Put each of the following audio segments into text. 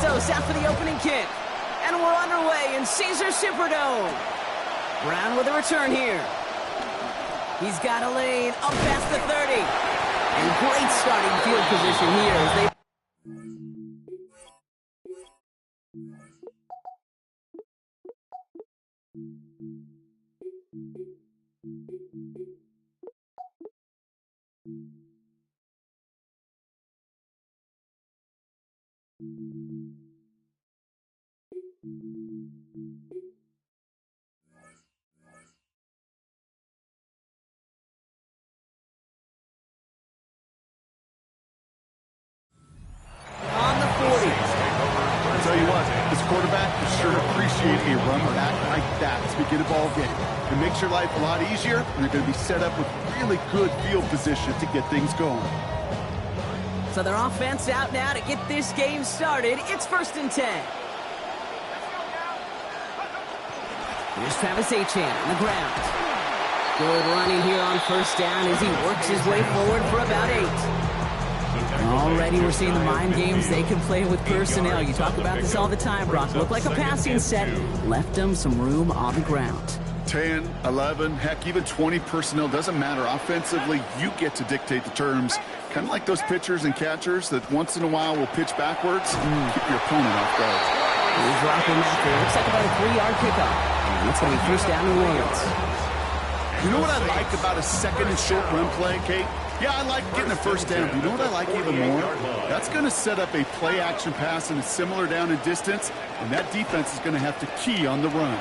Santos out for the opening kick. And we're underway in Caesar Superdome. Brown with a return here. He's got a lane up past the 30. And great starting field position here as they... On the 40. I'll tell you what, this quarterback will sure appreciate a run back like that to begin a ball game. It makes your life a lot easier, and they're going to be set up with really good field position to get things going. So their offense out now to get this game started. It's 1st and 10. Here's Travis Etienne on the ground. Good running here on 1st down as he works his way forward for about 8. Already we're seeing the mind games they can play with personnel. You talk about this all the time, Brock. Look like a passing set. Left them some room on the ground. 10, 11, heck, even 20 personnel, doesn't matter. Offensively, you get to dictate the terms. Kind of like those pitchers and catchers that once in a while will pitch backwards. Keep your opponent off guard. He's dropping after. Looks like about a 3-yard pickup. And it's going to be 1st down New Orleans. You know what I like about a second and short run play, Kate? Yeah, I like getting a 1st down. But you know what I like even more? That's going to set up a play-action pass in a similar down and distance, and that defense is going to have to key on the run.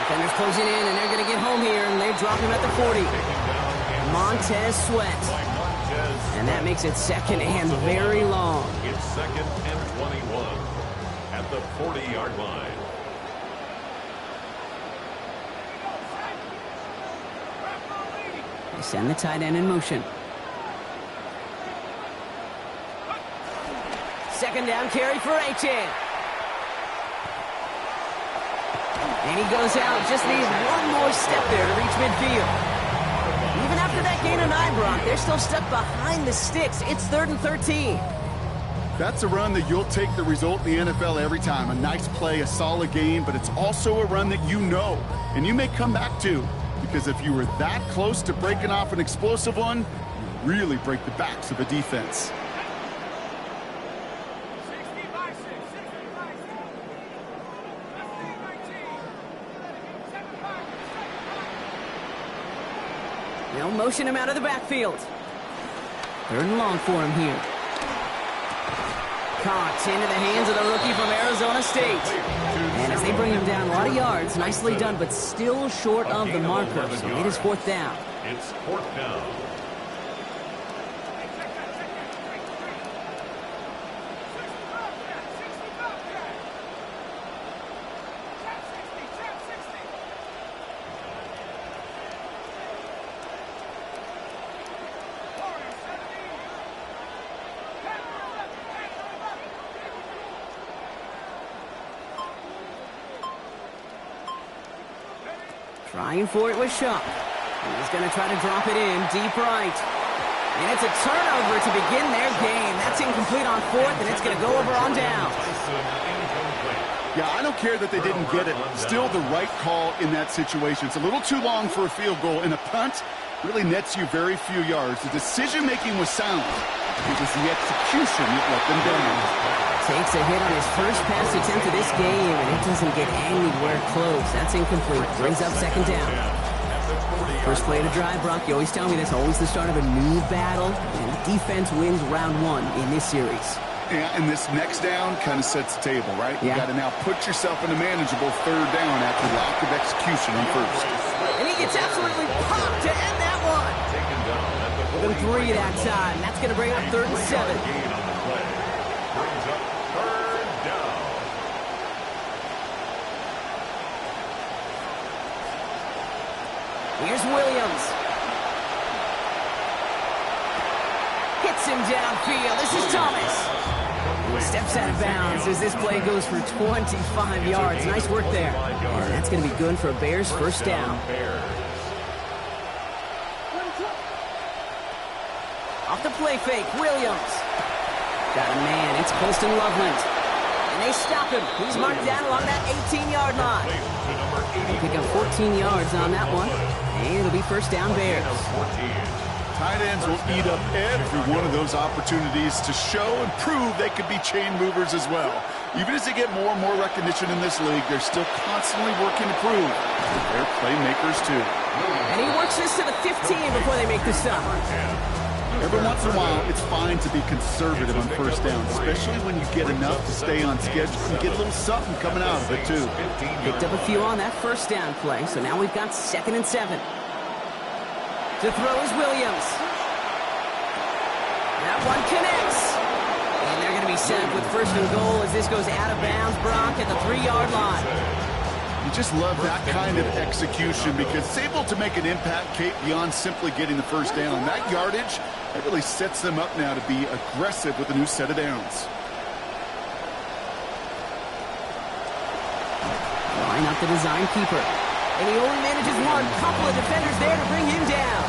Defenders closing in, and they're going to get home here, and they drop him at the 40. Montez Sweat. And that makes it 2nd and very long. It's 2nd and 21 at the 40-yard line. They send the tight end in motion. 2nd down carry for Etienne. And he goes out. Just needs one more step there to reach midfield. Even after that gain of 9, Brock, they're still stuck behind the sticks. It's 3rd and 13. That's a run that you'll take the result in the NFL every time. A nice play, a solid game, but it's also a run that you know, and you may come back to. Because if you were that close to breaking off an explosive one, you really break the backs of a defense. They'll motion him out of the backfield. 3rd and long for him here. Caught into the hands of the rookie from Arizona State. And as they bring him down, a lot of yards. Nicely done, but still short of the marker. So it is 4th down. It's 4th down. Trying for it with Shuck. He's going to try to drop it in deep right. And it's a turnover to begin their game. That's incomplete on 4th, and it's going to go over on down. Yeah, I don't care that they didn't get it. Still the right call in that situation. It's a little too long for a field goal, and a punt really nets you very few yards. The decision-making was sound. It was the execution that let them down. Takes a hit on his first pass attempt of this game, and it doesn't get anywhere close. That's incomplete. Brings up 2nd down. First play of the drive, Brock. You always tell me that's always the start of a new battle, and the defense wins round 1 in this series. Yeah, and this next down kind of sets the table, right? Yeah. You got to now put yourself in a manageable 3rd down after lack of execution on 1st. And he gets absolutely popped to end that one. Within 3 that time. That's going to bring up 3rd and 7. Here's Williams. Hits him downfield. This is Thomas. He steps out of bounds as this play goes for 25 yards. Nice work there. And that's going to be good for a Bears 1st down. Off the play fake, Williams. Got a man. It's Colston Loveland. And they stop him. He's marked down along that 18-yard line. They pick up 14 yards on that one. And it'll be first down Bears. Tight ends will eat up every one of those opportunities to show and prove they could be chain movers as well. Even as they get more and more recognition in this league, they're still constantly working to prove they're playmakers too. And he works this to the 15 before they make the stop. Every once in a while, it's fine to be conservative on first down, especially when you get enough to stay on schedule and get a little something coming out of it too. Picked up a few on that first down play, so now we've got 2nd and 7. To throw is Williams. That one connects. And they're going to be set up with 1st and goal as this goes out of bounds. Brock at the 3-yard line. You just love that kind of execution because it's able to make an impact, Kate, beyond simply getting the first down. That yardage, that really sets them up now to be aggressive with a new set of downs. Line up the design keeper. And he only manages one. Couple of defenders there to bring him down.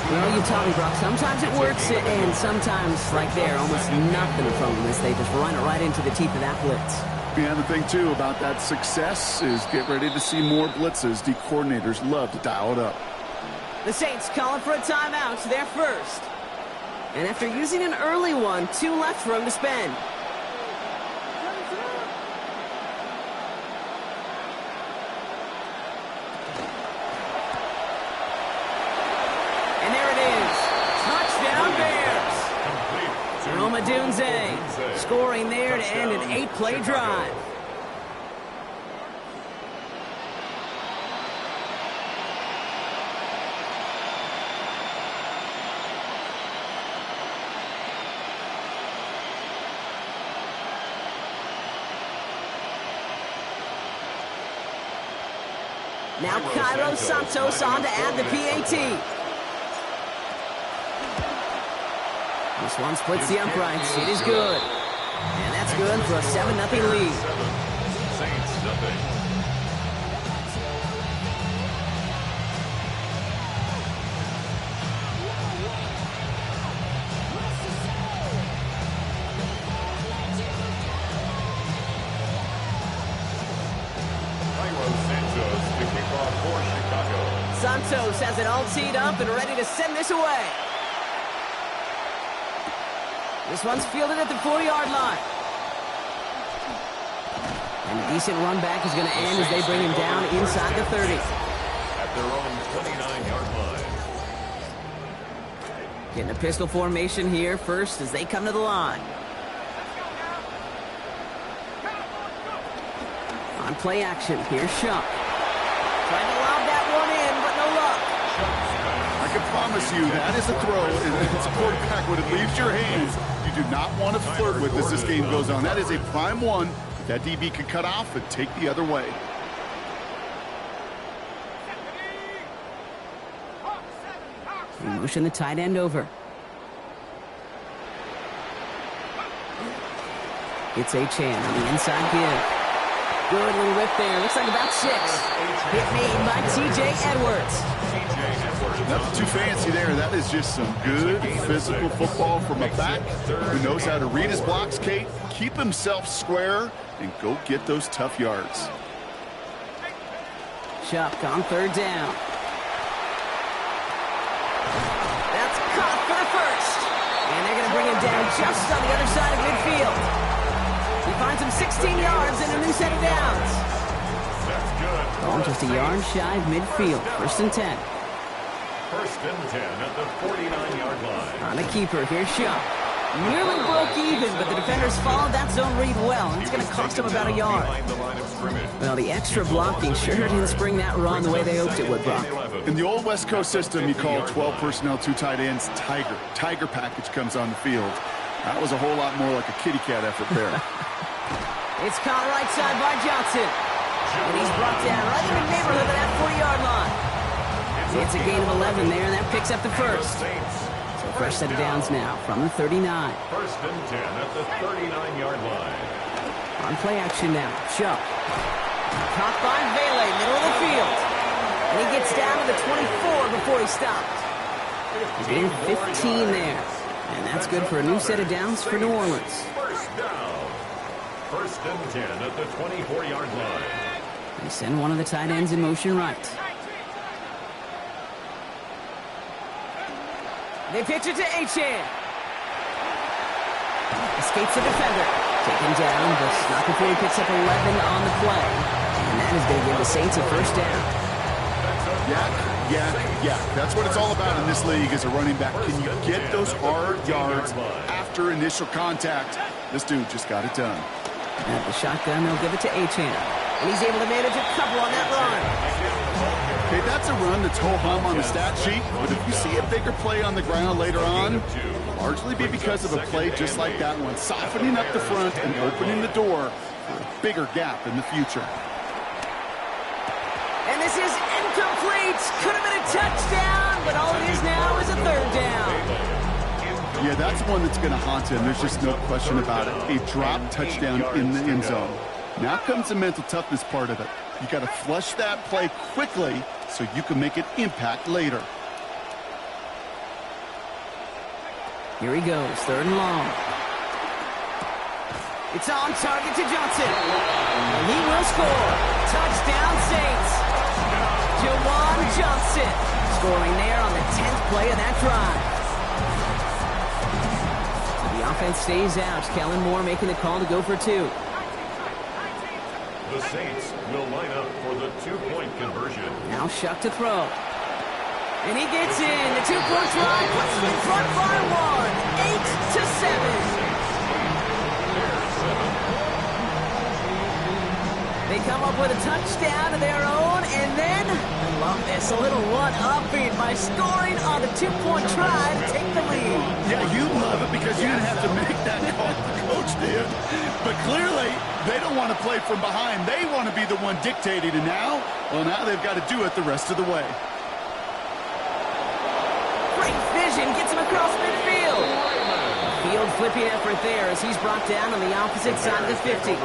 Well, you taught me, Brock, sometimes it works, and sometimes, like there, almost nothing from them as they just run it right into the teeth of that blitz. Yeah, the thing, too, about that success is get ready to see more blitzes. D coordinators love to dial it up. The Saints calling for a timeout. They're first. And after using an early one, 2 left for him to spend. Dunze scoring there to end an 8-play drive. Now Cairo Santos on to add the PAT. This one splits the uprights. It is good. And that's good for a 7-0 lead. Saints nothing. Santos has it all teed up and ready to send this away. This one's fielded at the 4-yard line. And a decent run back is going to end as they bring him down inside the 30. At their own 29-yard line. Getting a pistol formation here first as they come to the line. On play action, here's Shuck. Trying to lob that one in, but no luck. I can promise you that is a throw, and it's a quarterback when it leaves your hands. You do not want to flirt with as this game goes on. That is a prime one that DB can cut off and take the other way. We motion the tight end over. It's Achane on the inside give. Good little rip there. Looks like about 6. Hit made by T.J. Edwards. Nothing too fancy there. That is just some good physical football from a back who knows how to read his blocks, Kate, keep himself square, and go get those tough yards. Shuck on 3rd down. That's caught for the first. And they're going to bring him down just on the other side of midfield. He finds him 16 yards and a new set of downs. That's good. Oh, just a yard shy of midfield. 1st and 10. 1st and 10 at the 49-yard line. On a keeper, here's Shuck. Nearly broke even, but the defenders followed that zone read well, and it's going to cost them about a yard. Well, the extra blocking sure didn't spring that run the way they hoped it would, Brock. In the old West Coast system, you call 12 personnel, 2 tight ends, Tiger. Tiger package comes on the field. That was a whole lot more like a kitty cat effort there. It's caught right side by Johnson. And he's brought down right in the neighborhood of that 40-yard line. It's a gain of 11 there, and that picks up the first. So fresh set of downs now from the 39. 1st and 10 at the 39-yard line. On play action now, Shuck. Caught by Vele, middle of the field. And he gets down to the 24 before he stopped. He's getting 15 there. And that's good for a new set of downs for New Orleans. First down. First and 10 at the 24-yard line. They send one of the tight ends in motion right. They pitch it to Achane. Escapes the defender. Taken down, but not before he picks up 11 on the play. And that is going to give the Saints a first down. Yeah. That's what it's all about in this league as a running back. Can you get those hard yards after initial contact? This dude just got it done. At the shotgun, they'll give it to Achane. And he's able to manage a couple on that run. Okay, that's a run that's ho-hum on the stat sheet, but if you see a bigger play on the ground later on, it'll largely be because of a play just like that one, softening up the front and opening the door for a bigger gap in the future. And this is incomplete. Could have been a touchdown, but all it is now is a third down. Yeah, that's one that's going to haunt him. There's just no question about it. A drop touchdown in the end zone. Now comes the mental toughness part of it. You got to flush that play quickly so you can make an impact later. Here he goes, third and long. It's on target to Johnson. And he will score. Touchdown Saints. Jawan Johnson scoring there on the 10th play of that drive. The offense stays out. Kellen Moore making the call to go for two. The Saints will line up for the two-point conversion. Now Shuck to throw. And he gets in. The two-point try puts them in front by one. 8-7. They come up with a touchdown of their own, and then, I love this, a little one-upping by scoring on the two-point try to take the lead. Yeah, you love it because you didn't have to make that call. The coach did. But clearly, they don't want to play from behind. They want to be the one dictating, and now they've got to do it the rest of the way. Great vision gets him across midfield. Field flipping effort there as he's brought down on the opposite side of the 50.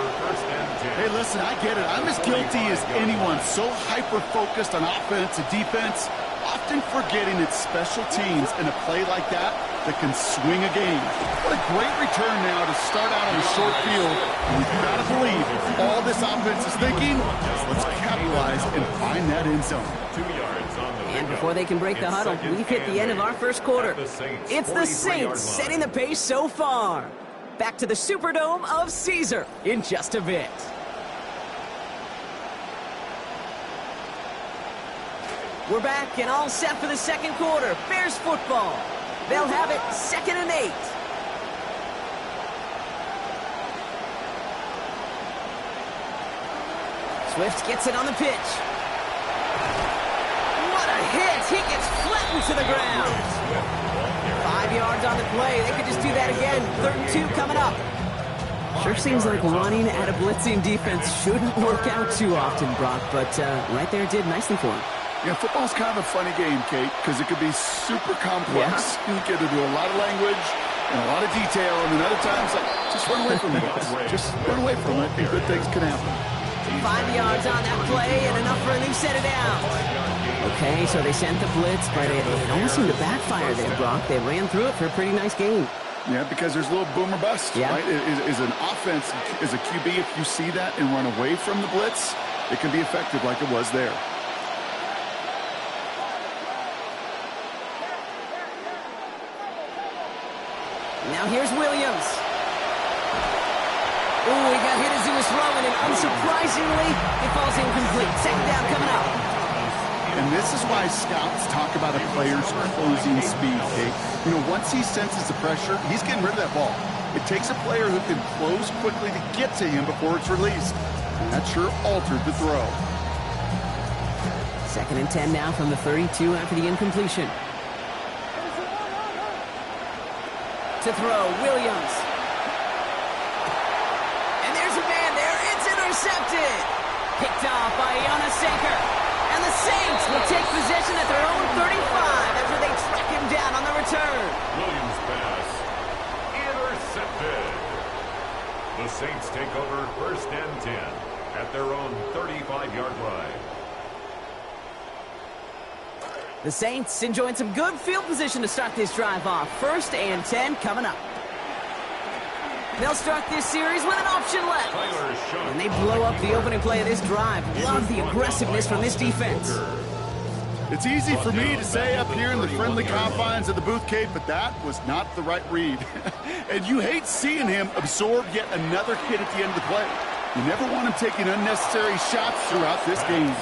Hey, listen, I get it. I'm as guilty as anyone. So hyper-focused on offense and defense, often forgetting it's special teams in a play like that can swing a game. What a great return now to start out on a short field. And you've got to believe all this offense is thinking, let's capitalize and find that end zone. 2 yards on the And before they can break the huddle, we've hit the end of our first quarter. It's the Saints setting the pace so far. Back to the Superdome of Caesar in just a bit. We're back and all set for the second quarter. Bears football. They'll have it 2nd and 8. Swift gets it on the pitch. What a hit! He gets flattened to the ground. 5 yards on the play. They could just do that again. 3rd and 2 coming up. Sure seems like running at a blitzing defense shouldn't work out too often, Brock, but right there it did nicely for him. Yeah, football's kind of a funny game, Kate, because it could be super complex. Yeah. You get into a lot of language and a lot of detail, and then other times, like, just run away from it. Just run away from it, and good things can happen. 5 yards on that play, and enough for a new set of downs. Okay, so they sent the blitz, but it almost seemed to backfire there, Brock. They ran through it for a pretty nice gain. Yeah, because there's a little boom or bust, yeah. Right? Is an offense, as a QB, if you see that and run away from the blitz, it can be effective like it was there. Now here's Williams. Ooh, he got hit as he was throwing, and unsurprisingly, it falls incomplete. Second down coming up. And this is why scouts talk about a player's closing speed, Kate. You know, once he senses the pressure, he's getting rid of that ball. It takes a player who can close quickly to get to him before it's released. And that sure altered the throw. 2nd and 10 now from the 32 after the incompletion. To throw, Williams. And there's a man there. It's intercepted. Picked off by Iona Sanker. And the Saints will take possession at their own 35 after they track him down on the return. Williams pass intercepted. The Saints take over 1st and 10 at their own 35-yard line. The Saints enjoying some good field position to start this drive off. 1st and 10 coming up. They'll start this series with an option left. And they blow up the opening play of this drive. Love the aggressiveness from this defense. It's easy for me to say up here in the friendly confines of the Booth Cave, but that was not the right read. And you hate seeing him absorb yet another hit at the end of the play. You never want him taking unnecessary shots throughout this game.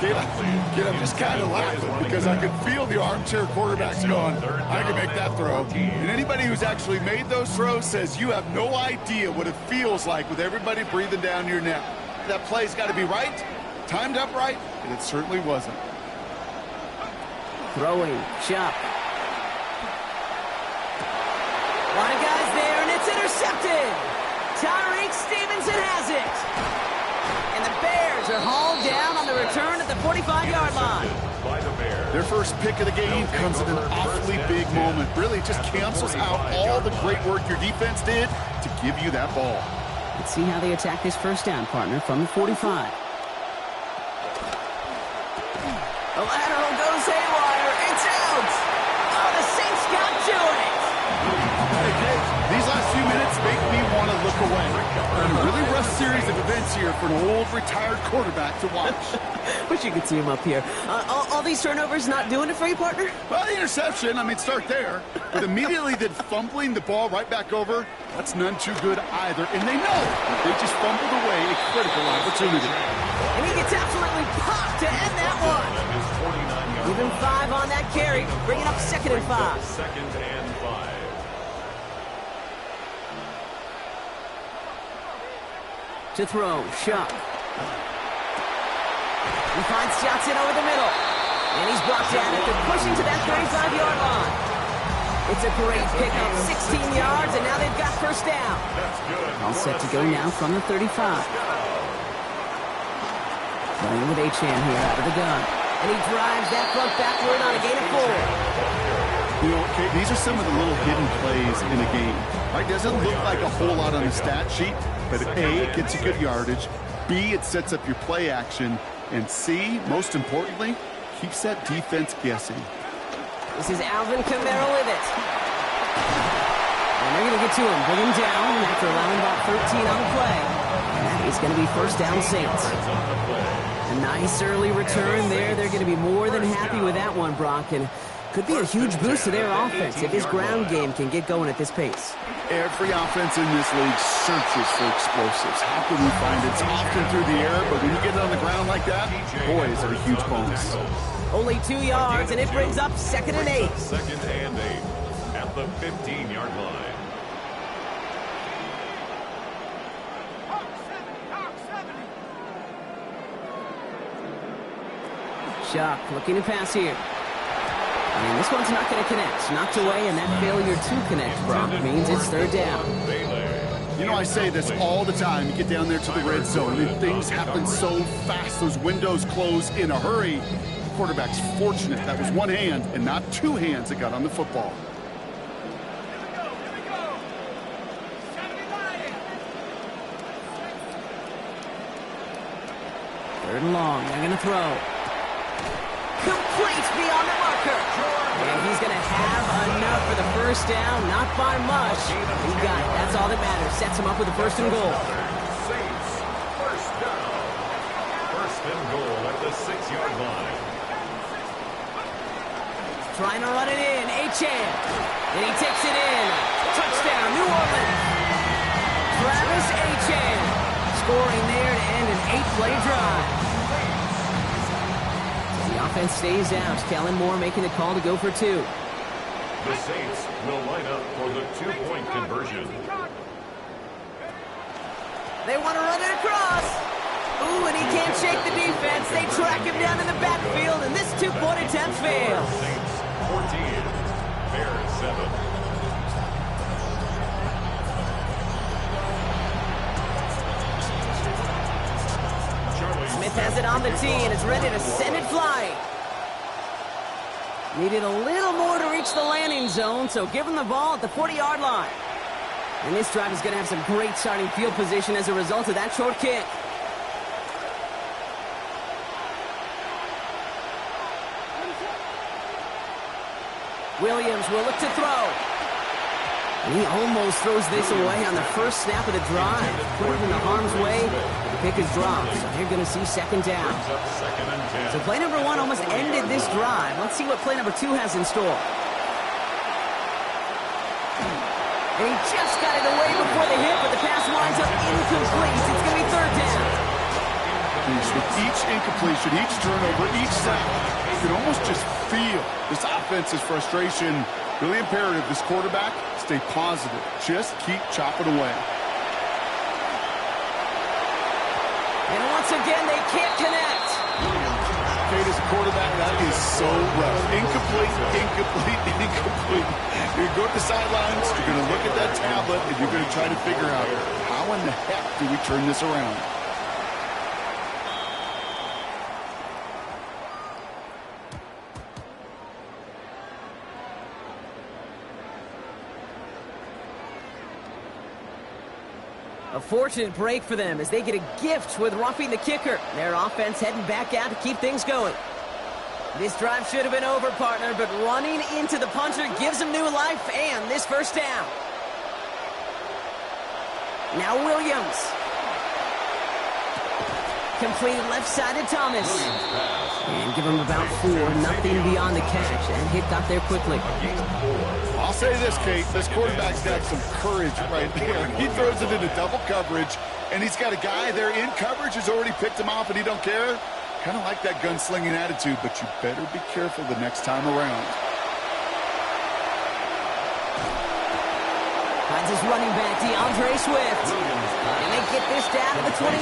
Kid, I'm just kind of laughing because I can feel the armchair quarterbacks going, I can make that throw. And anybody who's actually made those throws says you have no idea what it feels like with everybody breathing down your neck. That play's got to be right, timed up right, and it certainly wasn't. Throwing, Chuck. A lot of guys there, and it's intercepted. Tyreek Stevenson has it. And the Bears are hauled down on the return at the 45-yard line. Their first pick of the game comes at an awfully big moment. Really just cancels out all the great work your defense did to give you that ball. Let's see how they attack this first down, partner, from the 45. The lateral goes haywire. It's out. Oh, the Saints got to it. Hey, these last few minutes make me want to look away. A really rough series of events here for an old retired quarterback to watch. Wish you could see him up here. All these turnovers not doing it for you, partner? Well, the interception, I mean, start there. But immediately then fumbling the ball right back over, that's none too good either. And they know that they just fumbled away a critical opportunity. And he gets absolutely popped to end that one. Even 5 on that carry, bringing up 2nd and 5. 2nd and 5. To throw, Shuck. He finds Johnson over the middle. And he's brought down after pushing to that 35-yard line. It's a great pickup, 16 yards, and now they've got first down. All set to go now from the 35. Playing with Achane here out of the gun. And he drives that front backward on a gain of 4. You know, okay, these are some of the little hidden plays in a game. Right? Doesn't look like a whole lot on the stat sheet, but A, it gets you good yardage. B, it sets up your play action. And C, most importantly, keeps that defense guessing. This is Alvin Kamara with it. And they're going to get to him. Bring him down after allowing about 13 on the play. And that is going to be first down Saints. A nice early return there. They're going to be more than happy with that one, Brock. And could be a huge boost to their offense if this ground game can get going at this pace. Every offense in this league searches for explosives. How can we find it? It's often through the air, but when you get it on the ground like that, boy, is it a huge bonus. Only 2 yards, and it brings up 2nd and 8. 2nd and 8 at the 15-yard line. Shuck looking to pass here. And this one's not going to connect. Knocked away, and that failure to connect, Brock, means it's 3rd down. You know, I say this all the time. You get down there to the red zone, and things happen so fast. Those windows close in a hurry. The quarterback's fortunate. That was one hand and not 2 hands that got on the football. Third and long. They're going to throw. Complete beyond the marker. And he's going to have enough for the first down. Not by much. He got it. That's all that matters. Sets him up with a 1st and goal. Saints, first down. 1st and goal at the 6-yard line. Trying to run it in. Achane. And he takes it in. Touchdown, New Orleans. Travis Achane scoring there to end an 8-play drive. The offense stays out. Kellen Moore making the call to go for 2. The Saints will line up for the 2-point conversion. They want to run it across. Ooh, and he can't shake the defense. They track him down in the backfield, and this 2-point attempt fails. Saints 14, Bears 7. Smith has it on the tee and is ready to send it flying. Needed a little more to reach the landing zone, so give him the ball at the 40-yard line. And this drive is going to have some great starting field position as a result of that short kick. Williams will look to throw. And he almost throws this away on the first snap of the drive. Put it into harm's way. The pick is dropped, so they're going to see second down. So play number 1 almost ended this drive. Let's see what play number 2 has in store. And he just got it away before the hit, but the pass winds up incomplete. It's going to be third down. With each incompletion, each turnover, each sack, you can almost just feel this offense's frustration. Really imperative, this quarterback, stay positive. Just keep chopping away. And once again, they can't connect. Kate, as a quarterback, that is so rough. Incomplete, incomplete, incomplete. You're going to go to the sidelines, you're going to look at that tablet, and you're going to try to figure out, how in the heck do we turn this around? A fortunate break for them as they get a gift with roughing the kicker. Their offense heading back out to keep things going. This drive should have been over, partner, but running into the punter gives them new life and this first down. Now Williams. Completed left side to Thomas. And give him about 4, nothing beyond the catch. And hit got there quickly. I'll say this, Kate, this quarterback's got some courage right there. He throws it into double coverage, and he's got a guy there in coverage who's already picked him off, and he don't care. Kind of like that gunslinging attitude, but you better be careful the next time around. Finds his running back, DeAndre Swift. And they get this down to the 28.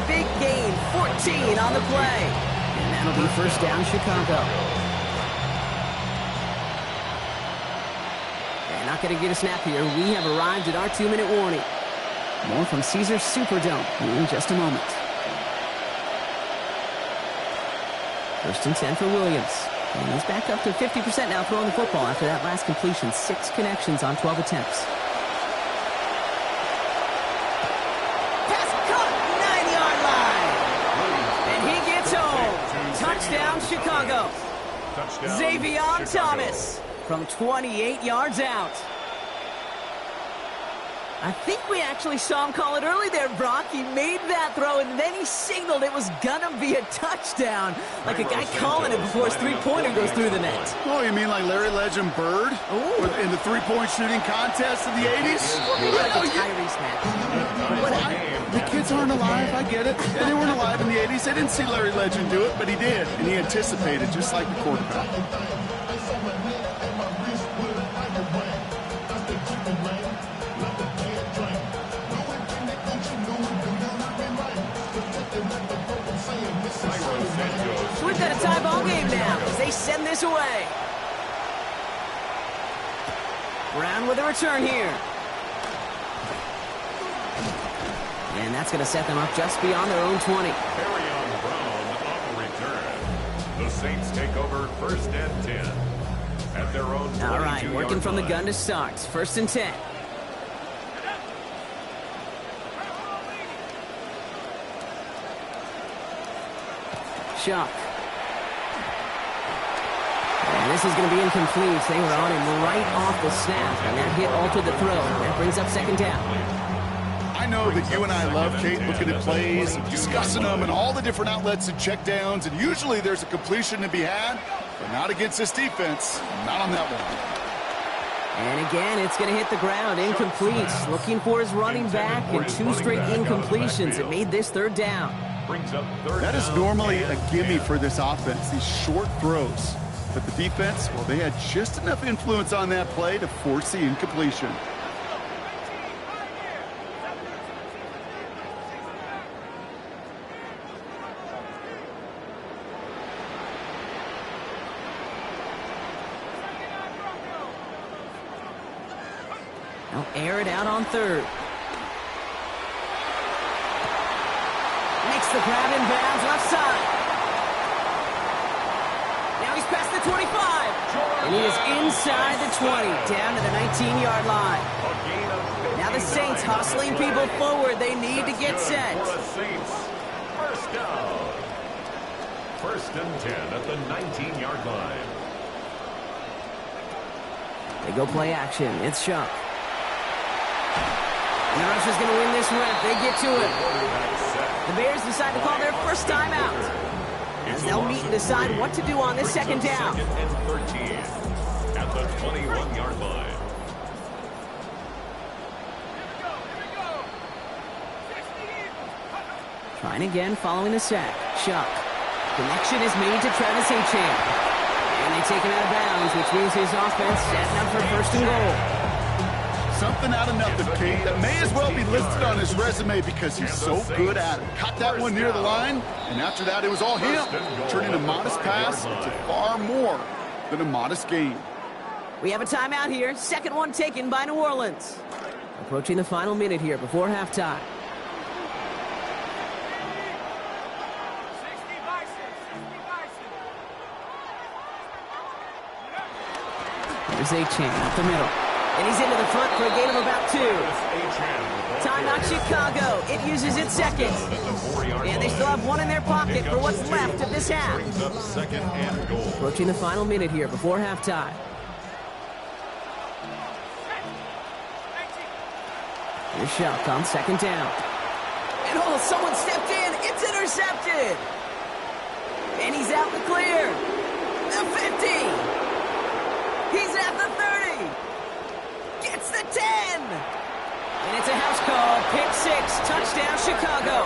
Big gain, 14 on the play. And that'll be first down, Chicago. Not going to get a snap here. We have arrived at our 2-minute warning. More from Caesars Superdome in just a moment. First and 10 for Williams. And he's back up to 50% now throwing the football after that last completion. 6 connections on 12 attempts. Pass caught, 9-yard line. And he gets home. Touchdown, Chicago. Xavier Thomas. From 28 yards out. I think we actually saw him call it early there, Brock. He made that throw, and then he signaled it was going to be a touchdown. Like a guy calling it before his three-pointer goes through the net. Oh, you mean like Larry Legend Bird? In the three-point shooting contest in the 80s? The kids aren't alive, I get it. They weren't alive in the 80s. They didn't see Larry Legend do it, but he did. And he anticipated, just like the quarterback. So we've got a tie ball game now as they send this away. Brown with a return here. And that's going to set them up just beyond their own 20. Carry on Brown on the return. The Saints take over first and 10 at their own 22-yard line. All right, working from the gun to start. First and 10. Chuck. And this is going to be incomplete. They were on him right off the snap, and that hit altered the throw. That brings up second down. I know that you and I love, Kate, looking at plays and discussing them and all the different outlets and checkdowns, and usually there's a completion to be had, but not against this defense. Not on that one. And again, it's going to hit the ground. Incomplete. Looking for his running back, and 2 straight incompletions. It made this third down. That is normally a gimme for this offense, these short throws. But the defense, well, they had just enough influence on that play to force the incompletion. Now air it out on third. Makes the grab in bounds left side. Now he's past the 25. And he is inside the 20, down to the 19-yard line. Now the Saints hustling people forward. They need to get set. First down. First and 10 at the 19-yard line. They go play action. It's Shuck. And the Russians going to win this rep. They get to it. The Bears decide to call their first timeout, as they'll meet and decide what to do on this second down. Second and 13 at the 21-yard line. Trying again following the sack. Shuck. Connection is made to Travis Etienne. And they take him out of bounds, which means his offense setting up for first and goal. Something out of nothing, Kate, that may as well be listed on his resume because he's so good at it. Caught that one near the line, and after that it was all him, turning a modest pass to far more than a modest gain. We have a timeout here. Second one taken by New Orleans. Approaching the final minute here before halftime. There's Etienne up the middle. And he's into the front for a gain of about 2. Timeout Chicago. It uses its second. And they still have one in their pocket for what's left of this half. Approaching the final minute here before halftime. Here's Shuck on second down. And oh, someone stepped in. It's intercepted. And he's out in the clear. The 50. He's at the 30. Gets the 10. And it's a house call. Pick 6. Touchdown, Chicago.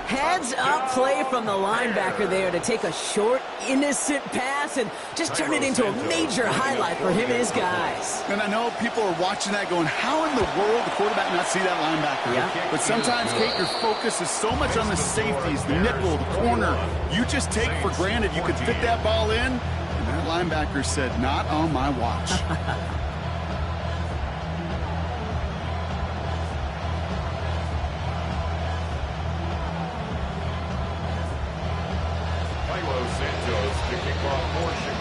Heads up play from the linebacker there to take a short, innocent pass and just turn it into a major highlight for him and his guys. And I know people are watching that going, how in the world the quarterback not see that linebacker? Yeah. But sometimes, Kate, your focus is so much on the safeties, the nickel, the corner. You just take for granted you could fit that ball in, and that linebacker said, not on my watch.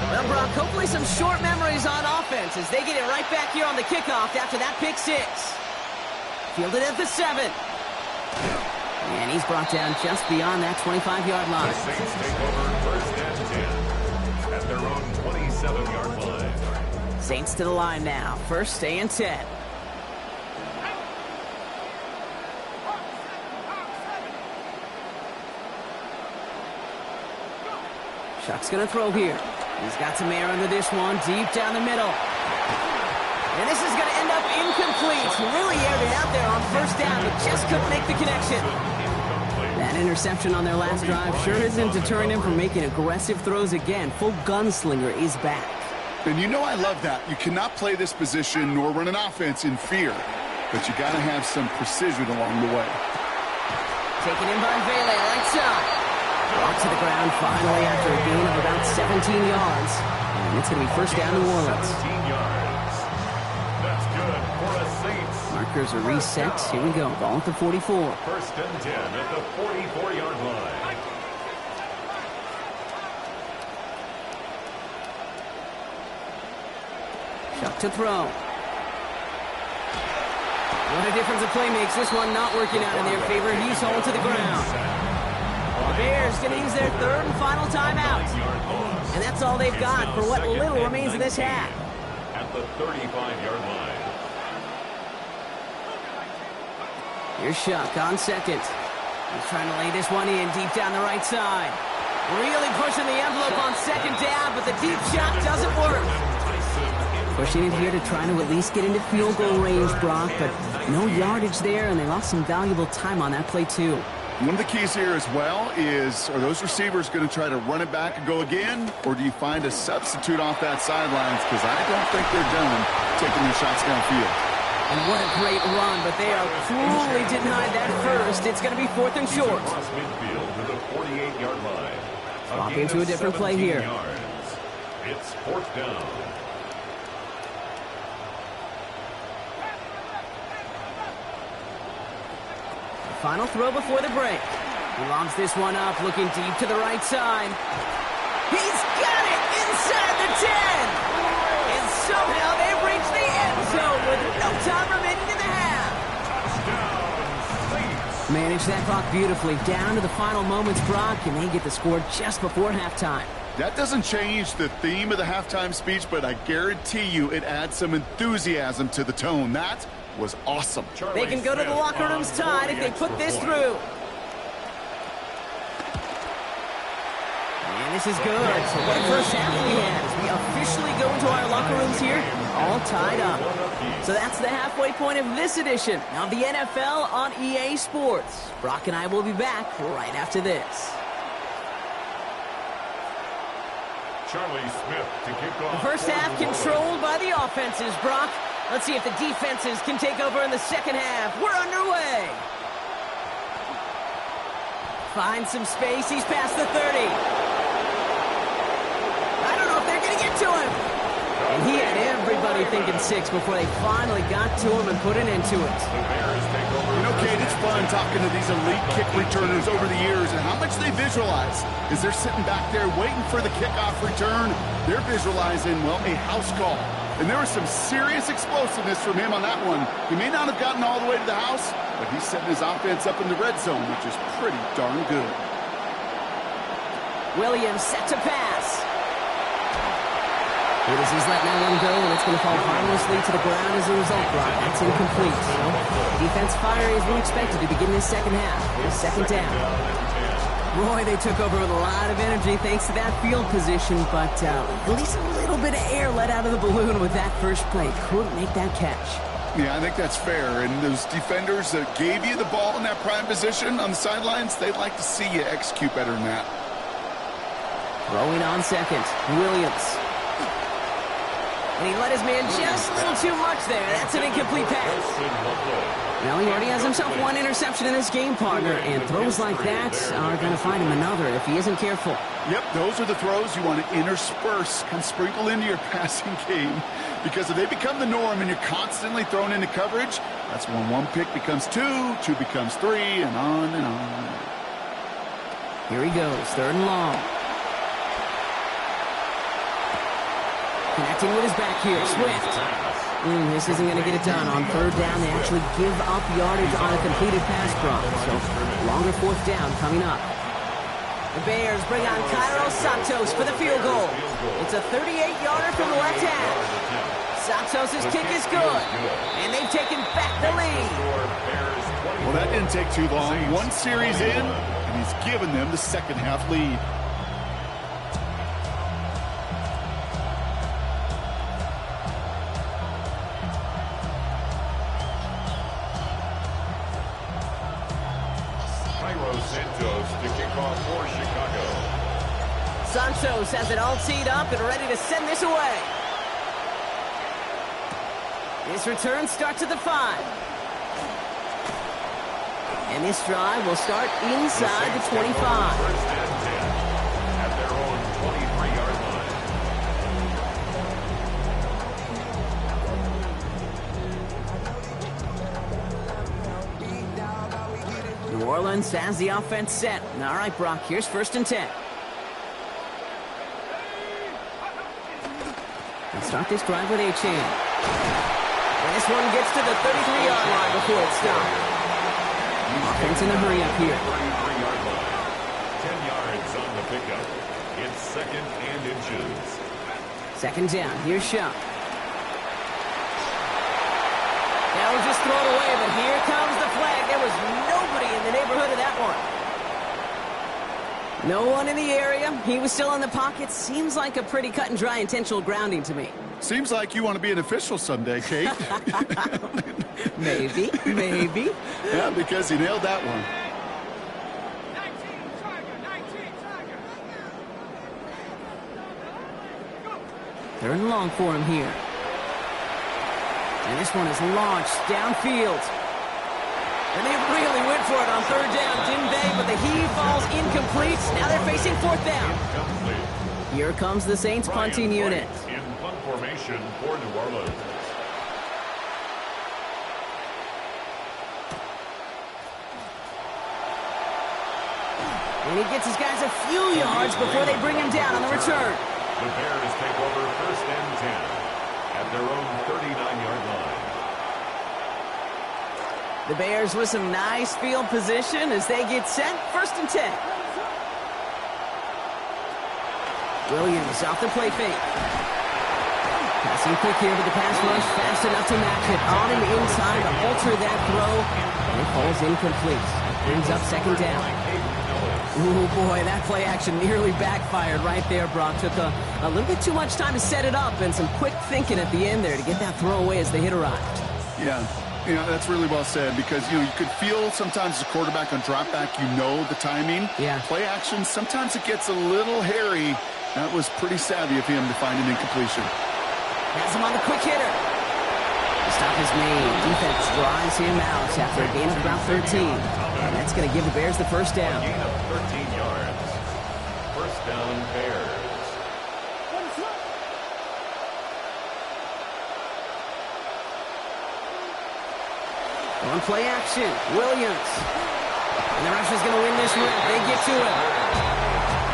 Well, Brock, hopefully some short memories on offense as they get it right back here on the kickoff after that pick 6. Fielded at the 7. And he's brought down just beyond that 25-yard line. The Saints take over first and 10 at their own 27-yard line. Saints to the line now. First and 10. Shuck's going to throw here. He's got some air under this one, deep down the middle. And this is going to end up incomplete. He really aired it out there on first down, but just couldn't make the connection. That interception on their last drive sure isn't deterring him from making aggressive throws again. Full gunslinger is back. And you know I love that. You cannot play this position nor run an offense in fear, but you got to have some precision along the way. Taken in by Vele, right side. Brought to the ground finally after a gain of about 17 yards. And it's going to be first down New Orleans. 17 yards. That's good for a Saints. Markers are reset. Here we go. Ball at the 44. First and 10 at the 44-yard line. Shuck to throw. What a difference a play makes. This one not working out in their favor. He's hauled to the ground. The Bears going to use their third and final timeout. And that's all they've got for what little remains of this half. At the 35-yard line. Here's Shuck on second. He's trying to lay this one in deep down the right side. Really pushing the envelope on second down, but the deep shot doesn't work. Pushing it here to try to at least get into field goal range, Brock, but no yardage there, and they lost some valuable time on that play, too. One of the keys here as well is, are those receivers going to try to run it back and go again, or do you find a substitute off that sidelines? Because I don't think they're done taking their shots downfield. And what a great run, but they are cruelly denied that first. It's going to be fourth and short. Across midfield to the 48-yard line. Swap into a different play here. Yards. It's fourth down. Final throw before the break. He lobs this one up, looking deep to the right side. He's got it inside the 10! And somehow they've reached the end zone with no time remaining in the half. Managed that clock beautifully. Down to the final moments, Brock, and they get the score just before halftime. That doesn't change the theme of the halftime speech, but I guarantee you it adds some enthusiasm to the tone. That was awesome. They can go to the locker rooms tied if they put this through. And this is good. So what a first half we had as we officially go into our locker rooms here, all tied up. So that's the halfway point of this edition of the NFL on EA Sports. Brock and I will be back right after this. Charlie Smith to kick off. The first half controlled by the offenses, Brock. Let's see if the defenses can take over in the second half. We're underway. Finds some space. He's past the 30. I don't know if they're going to get to him. And he had everybody thinking 6 before they finally got to him and put an end to it. You know, Kate, it's fun talking to these elite kick returners over the years and how much they visualize. As they're sitting back there waiting for the kickoff return, they're visualizing, well, a house call. And there was some serious explosiveness from him on that one. He may not have gotten all the way to the house, but he's setting his offense up in the red zone, which is pretty darn good. Williams set to pass. Good as he's letting that one go, and it's going to fall harmlessly to the ground as a result, Brock. That's incomplete. So, defense fire is what expected to begin this second half. Second down. Roy, they took over with a lot of energy thanks to that field position, but at least a little bit of air let out of the balloon with that first play. Couldn't make that catch. Yeah, I think that's fair. And those defenders that gave you the ball in that prime position on the sidelines, they'd like to see you execute better than that. Throwing on second, Williams. And he let his man just a little too much there. That's an incomplete pass. Well, he already has himself one interception in this game, partner, and throws like that are going to find him another if he isn't careful. Yep, those are the throws you want to intersperse, kind of sprinkle into your passing game, because if they become the norm and you're constantly thrown into coverage, that's when one pick becomes 2, 2 becomes 3, and on and on. Here he goes, third and long. Connecting with his back here, Swift. This isn't going to get it done. On third down, they actually give up yardage on a completed pass block. So, longer fourth down coming up. The Bears bring on Cairo Santos for the field goal. It's a 38-yarder from the left half. Santos' kick is good, and they've taken back the lead. Well, that didn't take too long. One series in, and he's given them the second half lead. Santos has it all teed up and ready to send this away. This return starts at the 5. And this drive will start inside the 25. First and 10 at their own 23-yard line. New Orleans has the offense set. All right, Brock, here's first and 10. Start this drive with Achane. And this one gets to the 33-yard line before it's stopped. Offense in a hurry up here. 33-yard line. 10 yards on the pickup. It's second and inches. Second down. Here's Shuck. That was just thrown away, but here comes the flag. There was nobody in the neighborhood of that one. No one in the area. He was still in the pocket. Seems like a pretty cut and dry intentional grounding to me. Seems like you want to be an official someday, Kate. Maybe. Yeah, because he nailed that one. 19, third and long for him here. And this one is launched downfield. And they really went for it on third down, didn't they? But the heave falls incomplete. Now they're facing fourth down. Here comes the Saints punting unit. In punt formation for New Orleans. And he gets his guys a few yards before they bring him down on the return. The Bears take over first and 10 at their own 39-yard line. The Bears with some nice field position as they get set. First and 10. Williams off the play fake. Passing quick here, but the pass rush fast enough to match it. On and in time to alter that throw. And it falls incomplete. Brings up second down. Ooh, boy, that play action nearly backfired right there, Brock. Took a little bit too much time to set it up and some quick thinking at the end there to get that throw away as the hit arrived. Yeah, that's really well said because, you could feel sometimes as a quarterback on drop back, the timing. Yeah. Play action, sometimes it gets a little hairy. That was pretty savvy of him to find an incompletion. Has him on the quick hitter. The stop is made. Defense drives him out after a gain of about 13. And that's going to give the Bears the first down. Gain of 13 yards. First down, Bears. On play action, Williams. And the rusher's going to win this rep. They get to it.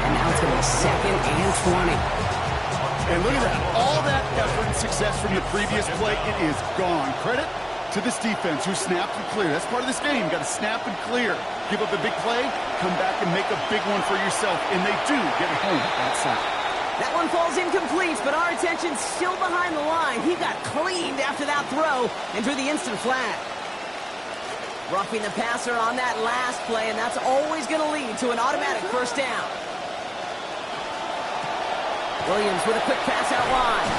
And now it's going to be second and 20. And look at that. All that effort and success from the previous play, it is gone. Credit to this defense who snapped and cleared. That's part of this game. Got to snap and clear. Give up a big play, come back and make a big one for yourself. And they do get it home outside. That one falls incomplete, but our attention's still behind the line. He got cleaned after that throw and drew the instant flag. Roughing the passer on that last play, and that's always going to lead to an automatic first down. Williams with a quick pass out wide.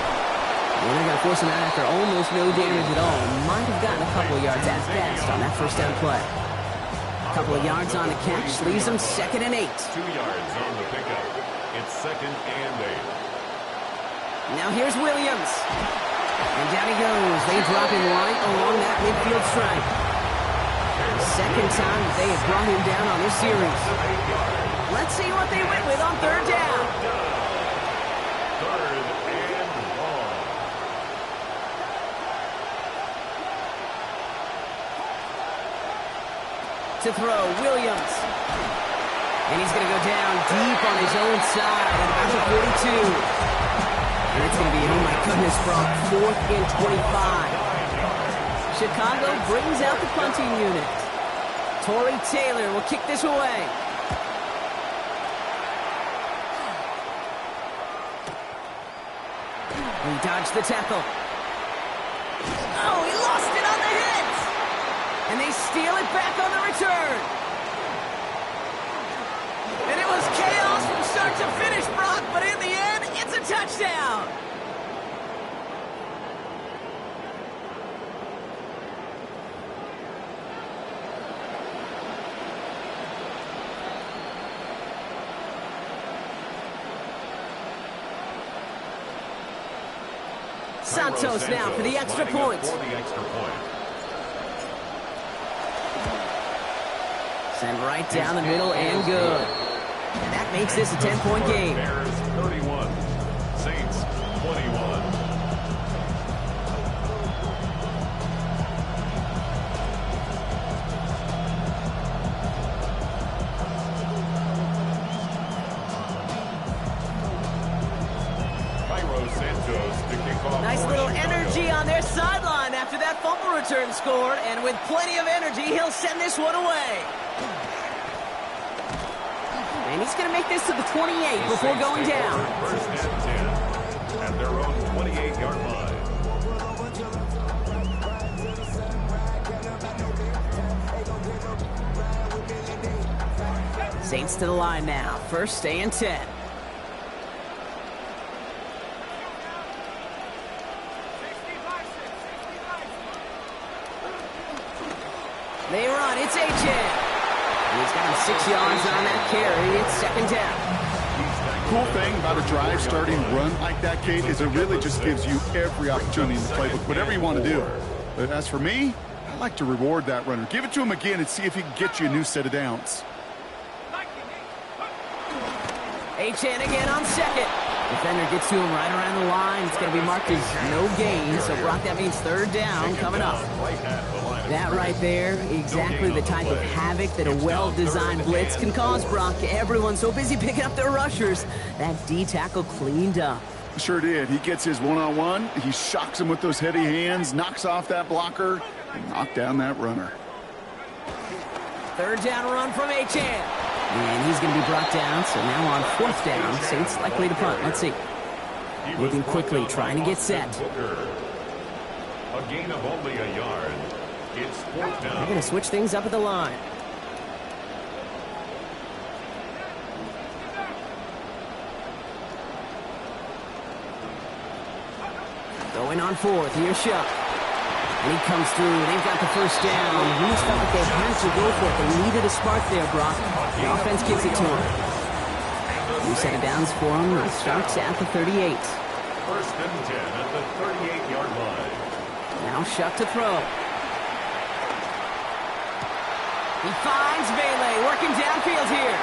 And they're going to force him out after almost no damage at all. Might have gotten a couple yards at best on that first down play. A couple of yards on the catch leaves them second and 8. 2 yards on the pickup. It's second and 8. Now here's Williams. And down he goes. They drop him right along that midfield stripe. The second time that they have brought him down on this series. Let's see what they went with on third down. Third and long. To throw, Williams. And he's going to go down deep on his own side at about the 42. And it's going to be, oh my goodness, Brock, 4th and 25. Chicago brings out the punting unit. Torrey Taylor will kick this away. He dodged the tackle. Oh, he lost it on the hit! And they steal it back on the return. And it was chaos from start to finish, Brock, but in the end, it's a touchdown. Santos now for the extra point. Send right down the middle and good. And that makes this a 10-point game. Bears 31, Saints 21. Nice little energy on their sideline after that fumble return score, and with plenty of energy, he'll send this one away. And he's going to make this to the 28 before going down. First and 10 at their own 28-yard line. Saints to the line now. First and 10. They run. It's Achane. And he's got him 6 yards on that carry. It's second down. Cool thing about a drive starting run like that, Kate, is it really just gives you every opportunity in the playbook, whatever you want to do. But as for me, I like to reward that runner. Give it to him again and see if he can get you a new set of downs. Achane again on second. Defender gets to him right around the line. It's going to be marked as no gain. So, Brock, that means third down coming up. That right there, exactly the type of havoc that a well-designed blitz can cause, Brock. Everyone's so busy picking up their rushers. That D tackle cleaned up. Sure did. He gets his one-on-one. He shocks him with those heavy hands, knocks off that blocker, and knocks down that runner. Third down run from Achane. And he's going to be brought down, so now on 4th down, Saints likely to punt. Let's see. Moving quickly, trying to get set. A gain of only a yard. It's 4th down. They're going to switch things up at the line. Going on 4th, here's Shuck. And he comes through, they've got the 1st down. Who's felt like they had to go for it. They needed a spark there, Brock. The offense gives it to him. New set of downs for him. It starts at the 38. 1st and 10 at the 38-yard line. Now Shuck to throw. He finds Bailey working downfield here.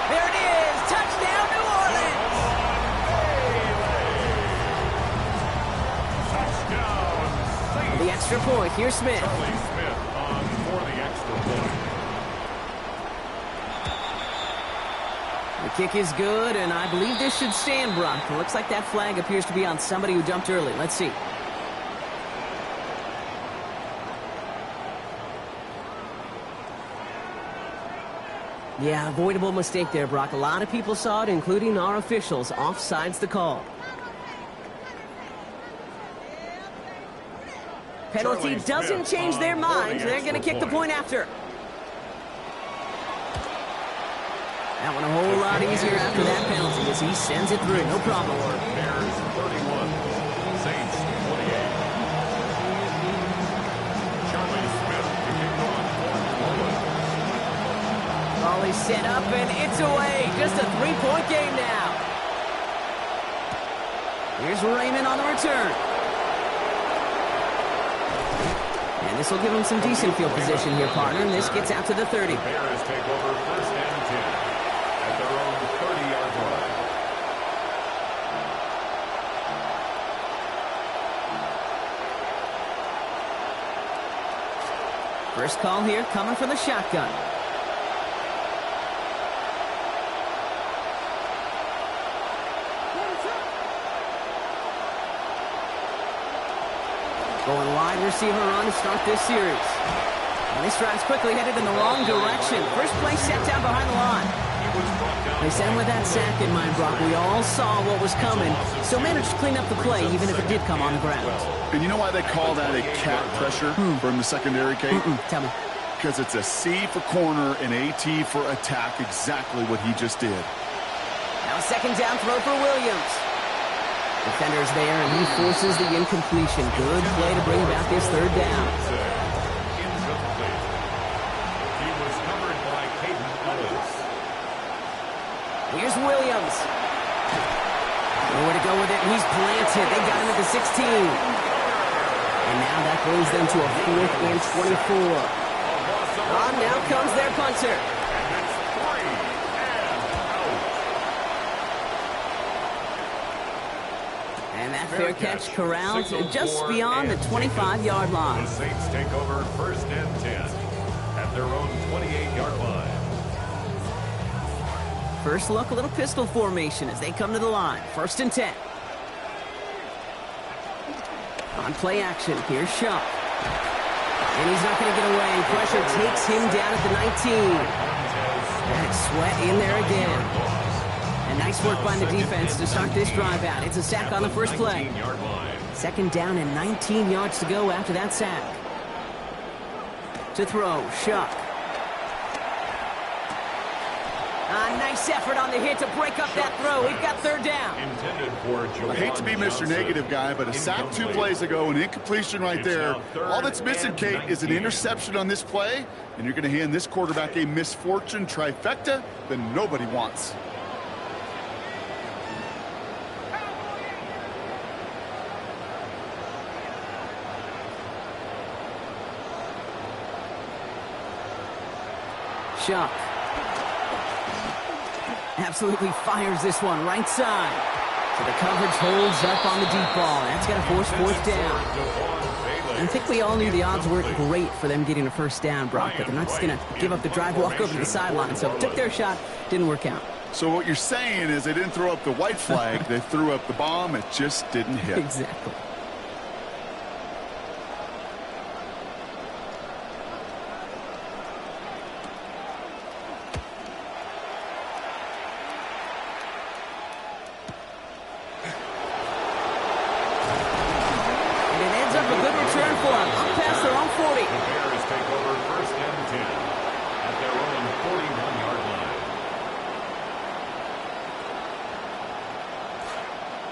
There it is. Touchdown, New Orleans. Touchdown. The extra point. Here's Smith. Charlie Smith on for the extra point. The kick is good, and I believe this should stand, Brock. It looks like that flag appears to be on somebody who jumped early. Let's see. Yeah, avoidable mistake there, Brock. A lot of people saw it, including our officials. Offside's the call. Penalty doesn't change their mind. They're going to kick the point after. That one a whole lot easier after that penalty as he sends it through. No problem. Bears 31, Saints 28. Charlie Smith to kick off for Orleans. Ball is set up and it's away. Just a 3-point game now. Here's Raymond on the return. And this will give him some decent field position here, partner. And this gets out to the 30. The Bears take over 1st and 10 at their own 30-yard line. First call here coming from the shotgun. Going wide receiver run to start this series. And this drive's quickly headed in the wrong direction. First play set down behind the line. They sent him with that sack in mind, Brock. We all saw what was coming, so managed to clean up the play, even if it did come on the ground. And you know why they call that a cat pressure from the secondary, Kate? Tell me. Because it's a C for corner and a T for attack, exactly what he just did. Now 2nd down throw for Williams. Defender's there, and he forces the incompletion. Good play to bring back his 3rd down. Incomplete. He was covered by Caden Ellis. Here's Williams. Nowhere to go with it. He's planted. They got him at the 16. And now that brings them to a 4th and 24. On now comes their punter. And it's 3 and out. And that fair catch corralled just beyond the 25-yard line. The Saints take over 1st and 10 at their own 28-yard line. First look, a little pistol formation as they come to the line. 1st and 10. On play action, here's Shuck. And he's not going to get away. Pressure takes him down at the 19. And Sweat in there again. And nice work by the defense to start this drive out. It's a sack on the first play. 2nd down and 19 yards to go after that sack. To throw, Shuck. Nice effort on the hit to break up that throw. We've got 3rd down. I hate to be Mr. Negative Guy, but a sack 2 plays ago, an incompletion right there. All that's missing, Kate, is an interception on this play, and you're going to hand this quarterback a misfortune trifecta that nobody wants. Shuck. Absolutely fires this one right side. So the coverage holds up on the deep ball. That's going to force 4th down. I think we all knew the odds weren't great for them getting a 1st down, Brock, but they're not just going to give up the drive, walk over to the sideline. So took their shot, didn't work out. So what you're saying is they didn't throw up the white flag, they threw up the bomb, it just didn't hit. Exactly. 41-yard line.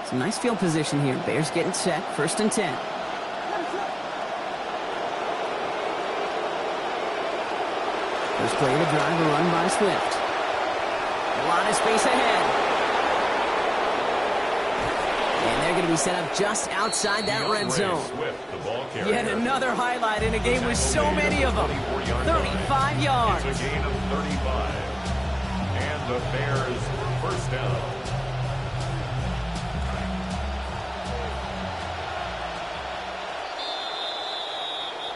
Some nice field position here. Bears getting set. 1st and 10. First play of the drive, a run by Swift. A lot of space ahead. And they're going to be set up just outside that red zone. Swift, the ball carrier. Yet another highlight in a game with so many of them. 35 yards. It's a gain of 35. And the Bears first down.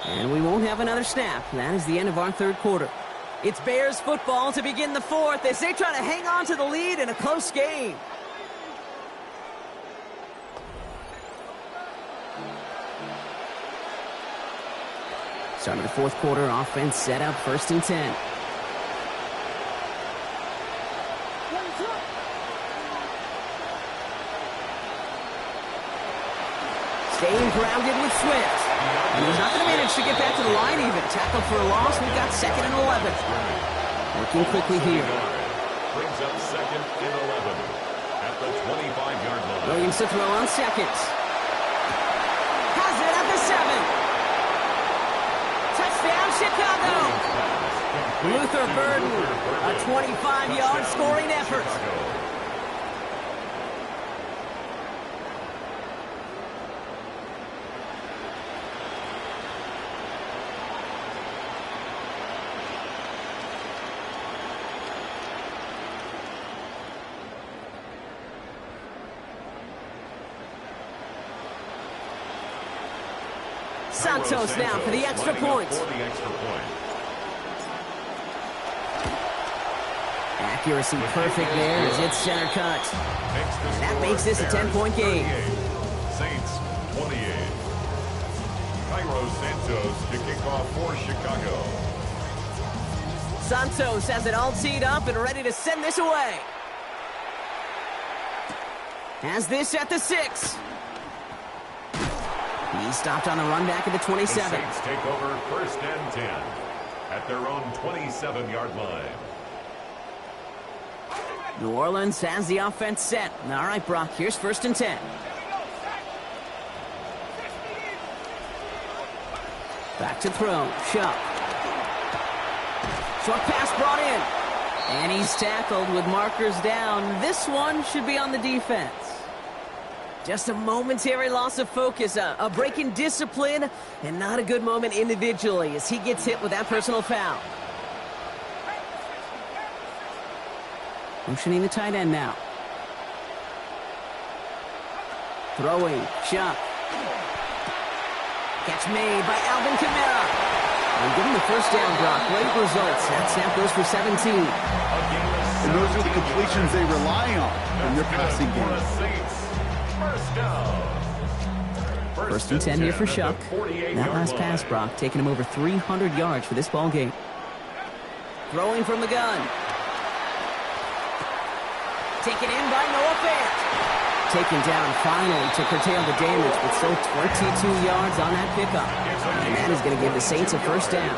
And we won't have another snap. That is the end of our 3rd quarter. It's Bears football to begin the 4th as they try to hang on to the lead in a close game. Starting the 4th quarter, offense set up 1st and 10. Staying grounded with Swift. And he's not going to manage to get back to the line even. Tackle for a loss. We've got 2nd and 11. Working quickly here. Brings up 2nd and 11 at the 25-yard line. Williams to throw on 2nd. Has it at the 7. Touchdown, Chicago. Luther Burden, a 25-yard scoring effort. Santos now for the extra point. Accuracy perfect there as it's center cut. And that makes this a 10-point game. Saints 28. Cairo Santos to kick off for Chicago. Santos has it all teed up and ready to send this away. Has this at the 6. He stopped on the run back at the 27. The Saints take over 1st and 10 at their own 27-yard line. New Orleans has the offense set. All right, Brock, here's 1st and 10. Back to throw. Shuck. Short pass brought in. And he's tackled with markers down. This one should be on the defense. Just a momentary loss of focus, a break in discipline, and not a good moment individually as he gets hit with that personal foul. Motioning the tight end now. Throwing, Shuck. Catch made by Alvin Kamara. And give him the 1st down, Brock. Great results. That snap goes for 17. And those are the completions they rely on in their passing game. 1st and 10 here for Shuck. That last pass, Brock, taking him over 300 yards for this ball game. Throwing from the gun. Taken in by Noah Fant. Taken down finally to curtail the damage, but still 22 yards on that pickup. And that is going to give the Saints a 1st down.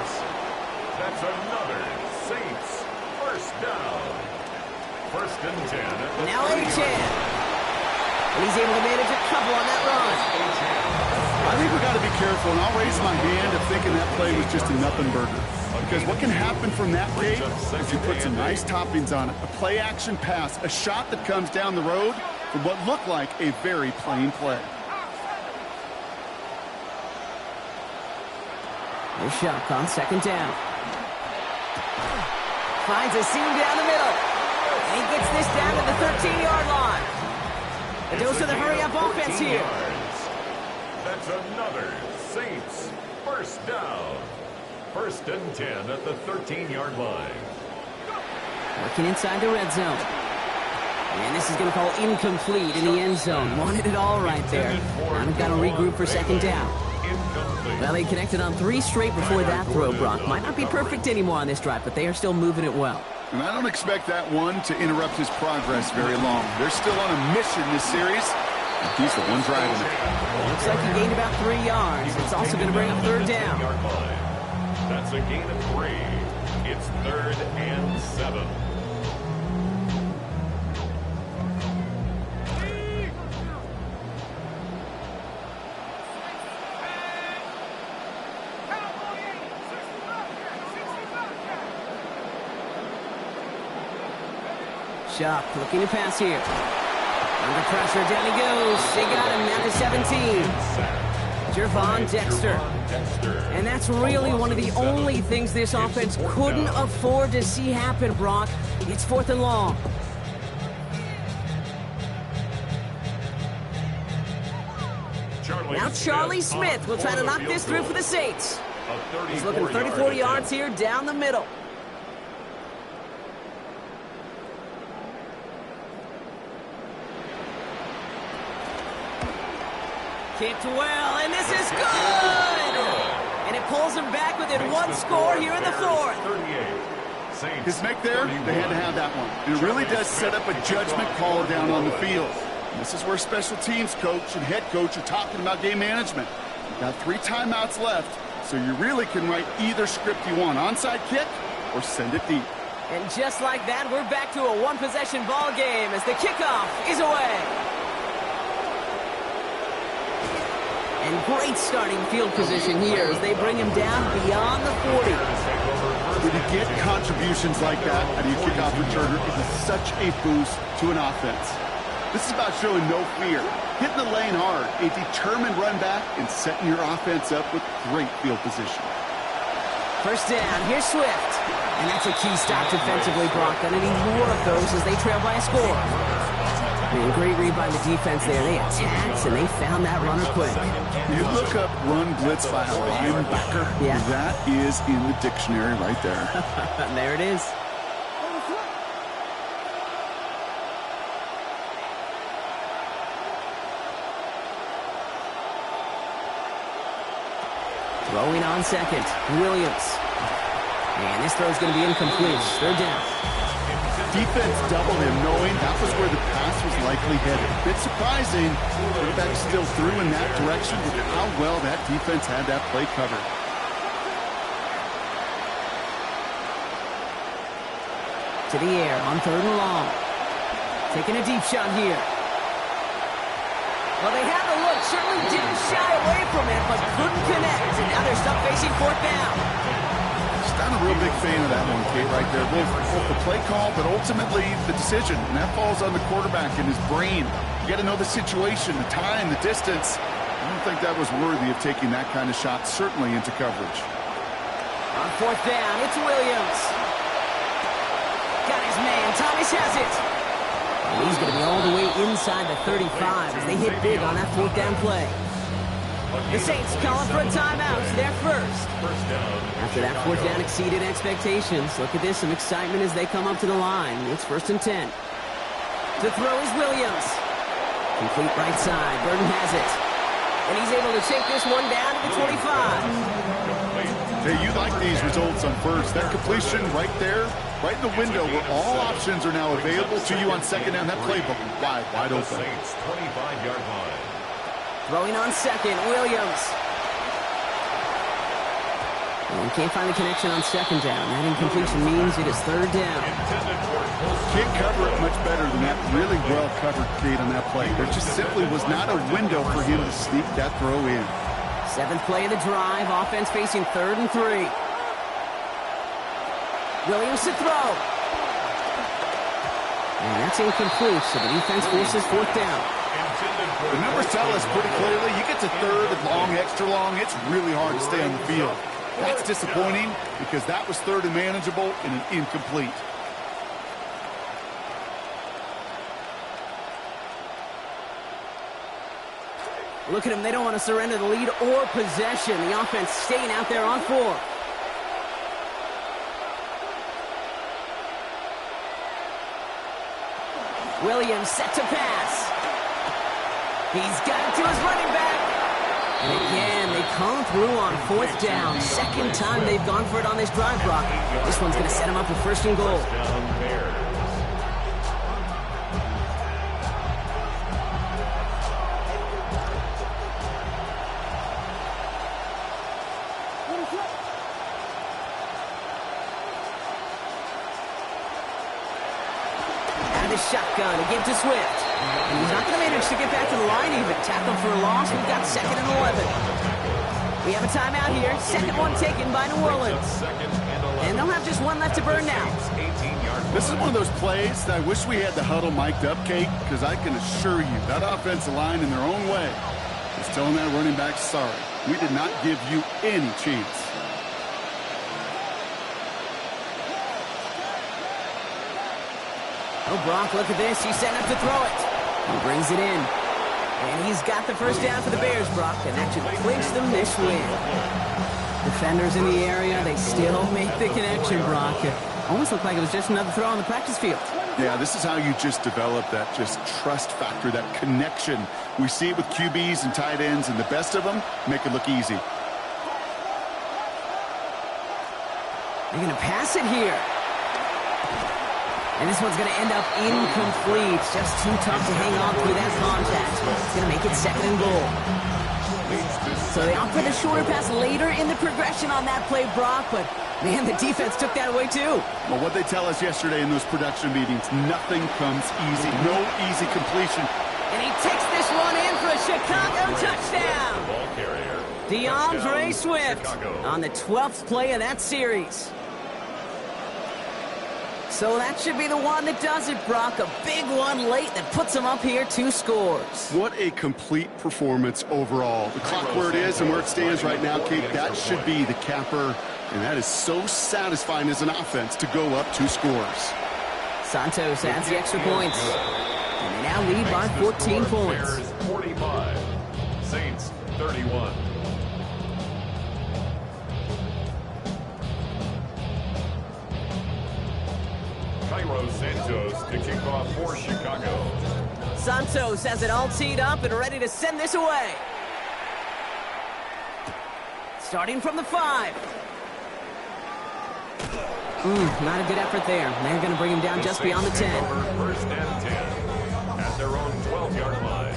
That's another Saints 1st down. 1st and 10. Now A-Chan. And he's able to manage a couple on that run. I think we got to be careful, and I'll raise my hand if thinking that play was just a nothing burger. Because what can happen from that play is you put some nice toppings on it. A play-action pass, a shot that comes down the road from what looked like a very plain play. There's Shuck on 2nd down. Finds a seam down the middle. And he gets this down to the 13-yard line. A dose of the hurry-up offense here. That's another Saints 1st down. 1st and 10 at the 13-yard line. Working inside the red zone. And this is going to fall incomplete in the end zone. Wanted it all right there. Now they've got to regroup for 2nd down. Well, they connected on 3 straight before that throw, Brock. Might not be perfect anymore on this drive, but they are still moving it well. And I don't expect that one to interrupt his progress very long. They're still on a mission this series. He's the one driving it. Looks like he gained about 3 yards. It's also going to bring up 3rd down. That's a gain of 3. It's 3rd and 7. Shuck looking to pass here. Under pressure, down he goes. They got him down to 17. Jervon Dexter. And that's really one of the only things this offense couldn't afford to see happen, Brock. It's 4th and long. Now Charlie Smith will try to knock this through for the Saints. He's looking 34 yards here down the middle. Kicked well, and this is good! And it pulls him back within one score here in the 4th. His make there, they had to have that one. And it really does set up a judgment call down on the field. And this is where special teams coach and head coach are talking about game management. You've got 3 timeouts left, so you really can write either script you want. Onside kick or send it deep. And just like that, we're back to a one-possession ball game as the kickoff is away. And great starting field position here as they bring him down beyond the 40. When you get contributions like that out of your kickoff returner, it is such a boost to an offense. This is about showing no fear, hitting the lane hard, a determined run back, and setting your offense up with great field position. First down, here's Swift. And that's a key stop defensively, Brock. Gonna need more of those as they trail by a score. And great read by the defense there. They attacked, and they found that runner quick. You look up run blitz by a linebacker, yeah. That is in the dictionary right there. There it is. Throwing on second, Williams. And this throw's going to be incomplete. 3rd down. Defense doubled him, knowing that was where the pass was likely headed. Bit surprising, quarterback still threw in that direction with how well that defense had that play covered. To the air on 3rd and long. Taking a deep shot here. Well, they had the look, certainly didn't shy away from it, but couldn't connect. And now they're stuck facing 4th down. Just not a real big fan of that one, Kate, right there. Both the play call, but ultimately the decision. And that falls on the quarterback and his brain. You got to know the situation, the time, the distance. I don't think that was worthy of taking that kind of shot, certainly into coverage. On 4th down, it's Williams. Got his man, Thomas has it. And he's going to be all the way inside the 35 as they hit big on that 4th down play. The Saints calling for a timeout. They're first. After that 4th down exceeded expectations, look at this, some excitement as they come up to the line. It's 1st and 10. To throw is Williams. Complete right side. Burton has it. And he's able to take this one down to the 25. Hey, you like these results on first. That completion right there, right in the window where all options are now available to you on 2nd down. That playbook wide open. 25-yard line. Throwing on 2nd, Williams. And can't find the connection on 2nd down. That incompletion means it is 3rd down. Can't cover it much better than that. Really well covered, Kate, on that play. There just simply was not a window for him to sneak that throw in. 7th play of the drive. Offense facing 3rd and 3. Williams to throw. And that's incomplete, so the defense forces 4th down. The numbers tell us pretty clearly, you get to 3rd and long, extra long, it's really hard to stay on the field. That's disappointing because that was 3rd and manageable and an incomplete. Look at them. They don't want to surrender the lead or possession. The offense staying out there on 4. Williams set to pass. He's got it to his running back. And again, they come through on 4th down. 2nd time they've gone for it on this drive, Brock. This one's going to set him up for 1st and goal. shotgun. A give to Swift. And he's not going to manage to get back to the line even. Tackle for a loss. We've got 2nd and 11. We have a timeout here. Second one taken by New Orleans. And they'll have just one left to burn now. This is one of those plays that I wish we had the huddle mic'd up, Kate, because I can assure you that offensive line in their own way is telling that running back, sorry, we did not give you any chance. Oh, Brock, look at this. He's setting up to throw it. He brings it in. And he's got the first down for the Bears, Brock, and that should clinch them this win. Defenders in the area, they still make the connection, Brock. It almost looked like it was just another throw on the practice field. Yeah, this is how you just develop that just trust factor, that connection. We see it with QBs and tight ends, and the best of them make it look easy. They're going to pass it here. And this one's going to end up incomplete. Just too tough to hang on through that contact. It's going to make it 2nd and goal. So they opt for the shorter pass later in the progression on that play, Brock. But, man, the defense took that away, too. Well, what they tell us yesterday in those production meetings, nothing comes easy. No easy completion. And he takes this one in for a Chicago touchdown. DeAndre Swift on the 12th play of that series. So that should be the one that does it, Brock. A big one late that puts them up here 2 scores. What a complete performance overall. The clock where it is and where it stands right now, Kate, that should be the capper. And that is so satisfying as an offense to go up 2 scores. Santos adds the extra points. And they now lead by 14 points. 45, Saints 31. Cairo Santos to kick off for Chicago. Santos has it all teed up and ready to send this away. Starting from the 5. Not a good effort there. They're going to bring him down just beyond the 10. First and 10 at their own 12-yard line.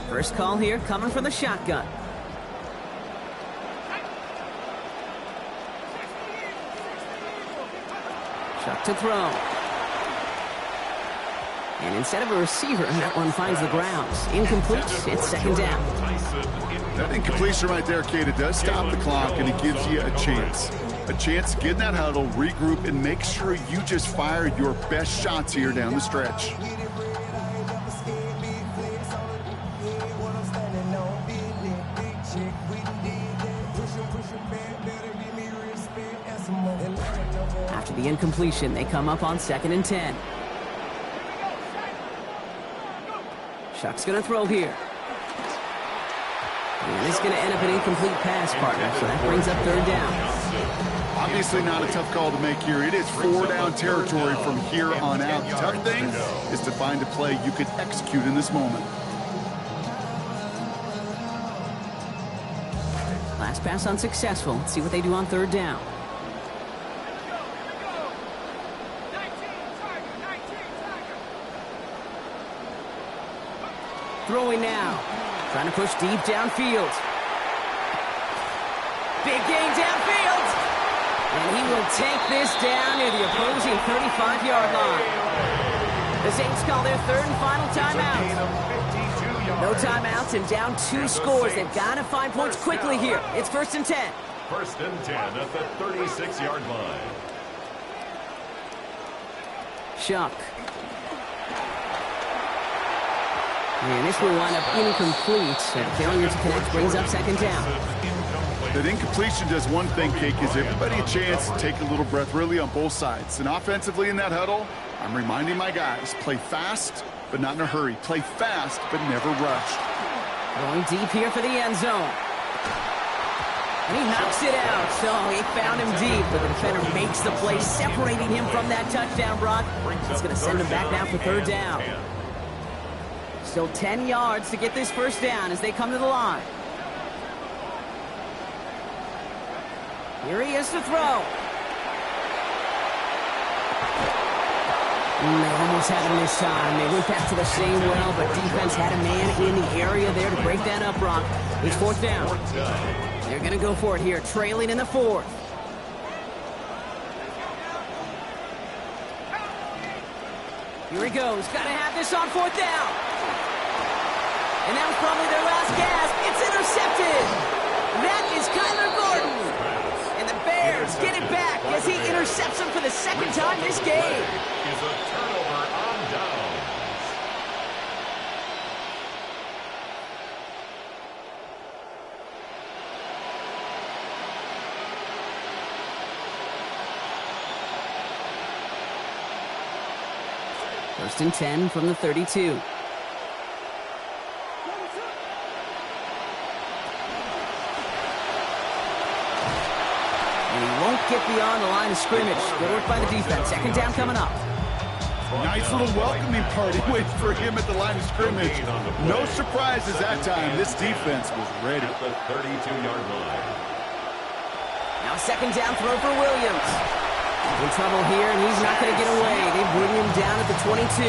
First call here coming from the shotgun. Chuck to throw. And instead of a receiver, that one finds the ground. Incomplete. It's 2nd down. That incompletion right there, Kate, it does stop the clock, and it gives you a chance. A chance to get in that huddle, regroup, and make sure you just fire your best shots here down the stretch. After the incompletion, they come up on 2nd and 10. Chuck's going to throw here. And it's going to end up an incomplete pass, partner, so that brings up 3rd down. Obviously not a tough call to make here. It is 4-down territory from here on out. The tough thing is to find a play you could execute in this moment. Last pass unsuccessful. Let's see what they do on 3rd down. Throwing now. Trying to push deep downfield. Big gain downfield. And he will take this down near the opposing 35-yard line. The Saints call their 3rd and final timeout. No timeouts and down 2 scores. They've got to find points quickly here. It's 1st and 10. 1st and 10 at the 36-yard line. Chuck. And this will wind up incomplete. Failure to connect brings up 2nd down. That incompletion does one thing, Kate, gives everybody a chance to take a little breath really on both sides. And offensively in that huddle, I'm reminding my guys, play fast, but not in a hurry. Play fast, but never rush. Going deep here for the end zone. And he knocks it out. So he found him deep, but the defender makes the play, separating him from that touchdown, Brock. It's going to send him back now for 3rd down. Still 10 yards to get this 1st down as they come to the line. Here he is to throw. They almost had him this time. They went back to the same well, but defense had a man in the area there to break that up, Brock. It's 4th down. They're going to go for it here, trailing in the fourth. Here he goes. Got to have this on fourth down. And that was probably their last gasp. It's intercepted. That is Kyler Gordon. And the Bears get it back as he intercepts him for the second time this game. Is a turnover on downs. First and 10 from the 32. Won't get beyond the line of scrimmage. Good work by the defense. Second down coming up. Nice little welcoming party waiting for him at the line of scrimmage. No surprises that time. This defense was ready. At the 32-yard line. Now second down throw for Williams. In trouble here, and he's not going to get away. They bring him down at the 22.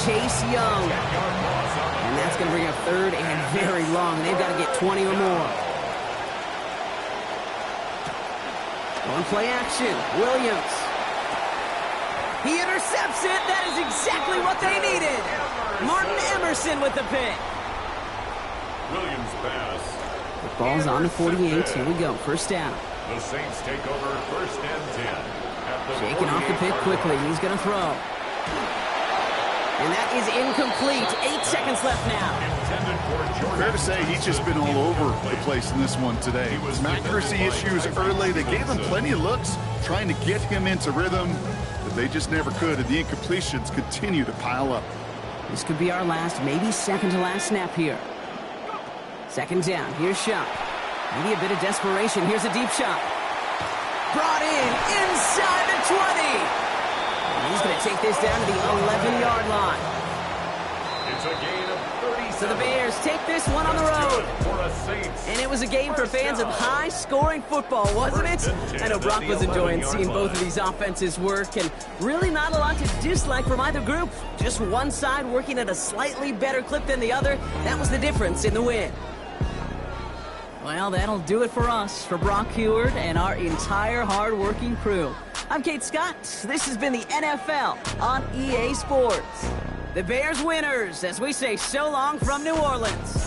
Chase Young. And that's going to bring up third and very long. They've got to get 20 or more. On play action, Williams. He intercepts it. That is exactly what they needed. Martin Emerson with the pick. Williams pass. The ball's on the 48. Here we go. First down. The Saints take over first and 10. Shaking off the pick quickly. He's going to throw. And that is incomplete. 8 seconds left now. Fair to say he's just been all over the place in this one today. Some accuracy issues early. They gave him plenty of looks trying to get him into rhythm, but they just never could, and the incompletions continue to pile up. This could be our last, maybe second to last snap here. Second down. Here's Shop. Maybe a bit of desperation. Here's a deep shot. Brought in inside the 20. And he's going to take this down to the 11-yard line. It's a gain of 37. So the Bears take this one on the road. And it was a game for fans of high-scoring football, wasn't it? I know Brock was enjoying seeing both of these offenses work, and really not a lot to dislike from either group. Just one side working at a slightly better clip than the other. That was the difference in the win. Well, that'll do it for us, for Brock Heward and our entire hard-working crew. I'm Kate Scott. This has been the NFL on EA Sports. The Bears winners, as we say so long from New Orleans.